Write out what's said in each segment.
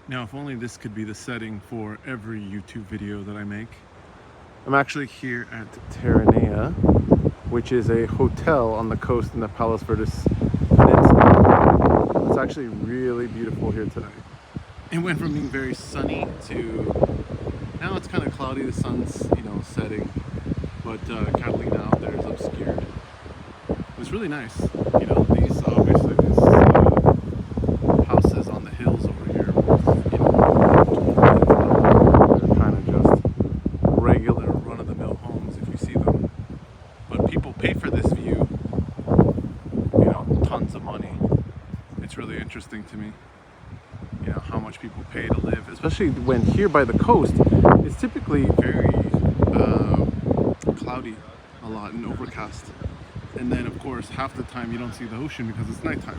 Now, if only this could be the setting for every YouTube video that I make. I'm actually here at Terranea, which is a hotel on the coast in the Palos Verdes Peninsula. It's actually really beautiful here today. It went from being very sunny to now it's kind of cloudy. The sun's, setting, but Catalina out there is obscured. It's really nice. These obviously these houses on the hills over here, they're kind of just regular run-of-the-mill homes if you see them. But people pay for this view, tons of money. It's really interesting to me, how much people pay to live, especially when here by the coast, it's typically very cloudy a lot and overcast. And then, of course, half the time you don't see the ocean because it's nighttime.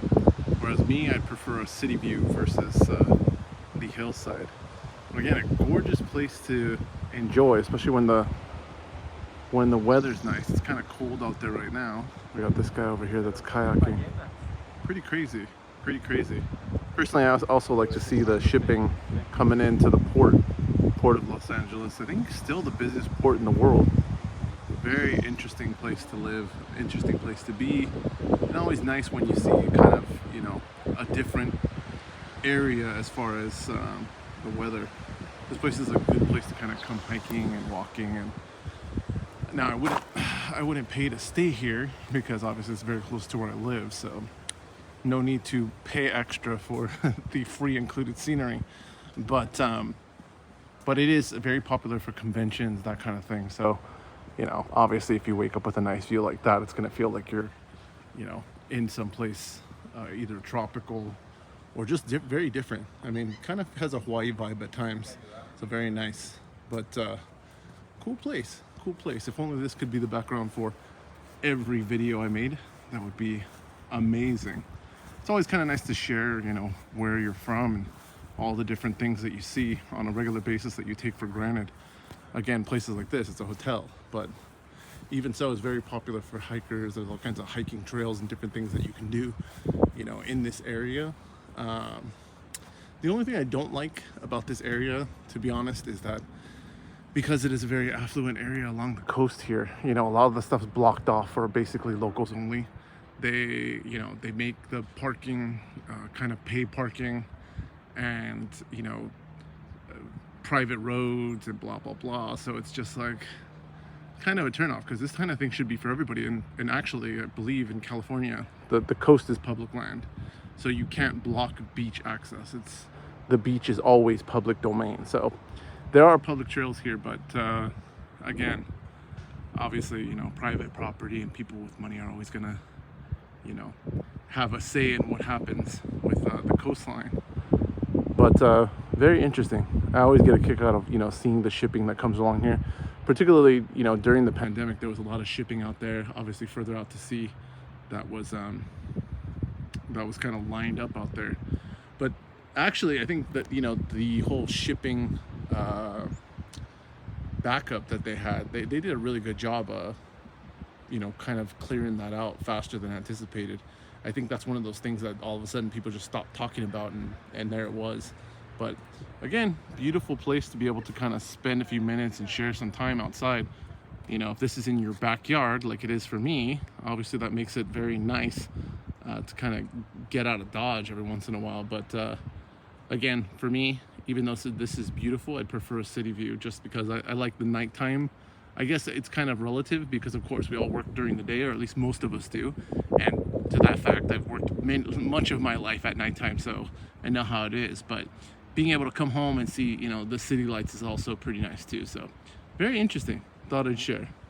Whereas me, I prefer a city view versus the hillside. But again, a gorgeous place to enjoy, especially when the weather's nice. It's kind of cold out there right now. We got this guy over here that's kayaking. Pretty crazy. Personally, I also like to see the shipping coming into the port of Los Angeles. I think still the busiest port in the world. Very interesting place to live, interesting place to be, and always nice when you see kind of, a different area as far as the weather. This place is a good place to kind of come hiking and walking. And now I wouldn't pay to stay here because obviously it's very close to where I live, so no need to pay extra for the free included scenery. But it is very popular for conventions, that kind of thing. So, obviously if you wake up with a nice view like that, it's going to feel like you're, in some place either tropical or just very different. I mean, kind of has a Hawaii vibe at times. So very nice, but cool place. If only this could be the background for every video I made, that would be amazing. It's always kind of nice to share, where you're from and all the different things that you see on a regular basis that you take for granted. Again, places like this, it's a hotel, but even so, it's very popular for hikers. There's all kinds of hiking trails and different things that you can do, in this area. The only thing I don't like about this area, to be honest, is that because it is a very affluent area along the coast here, a lot of the stuff's blocked off for basically locals only. They make the parking kind of pay parking, and private roads and blah blah blah. So it's just like kind of a turnoff, because this kind of thing should be for everybody. And actually, I believe in California, the coast is public land, so you can't block beach access. The beach is always public domain. So there are public trails here, but again, obviously, private property and people with money are always gonna have a say in what happens with the coastline. But very interesting. I always get a kick out of seeing the shipping that comes along here, particularly during the pandemic. There was a lot of shipping out there, obviously further out to sea, that was kind of lined up out there. But actually, I think that the whole shipping backup that they had, they did a really good job kind of clearing that out faster than anticipated. I think that's one of those things that all of a sudden people just stopped talking about, and there it was. But again, beautiful place to be able to kind of spend a few minutes and share some time outside. If this is in your backyard like it is for me, obviously that makes it very nice to kind of get out of Dodge every once in a while. But again, for me, even though this is beautiful, I'd prefer a city view, just because I like the nighttime. I guess it's kind of relative, because of course we all work during the day, or at least most of us do. And to that fact, I've worked much of my life at nighttime, so I know how it is. But being able to come home and see, the city lights is also pretty nice too. So very interesting. Thought I'd share.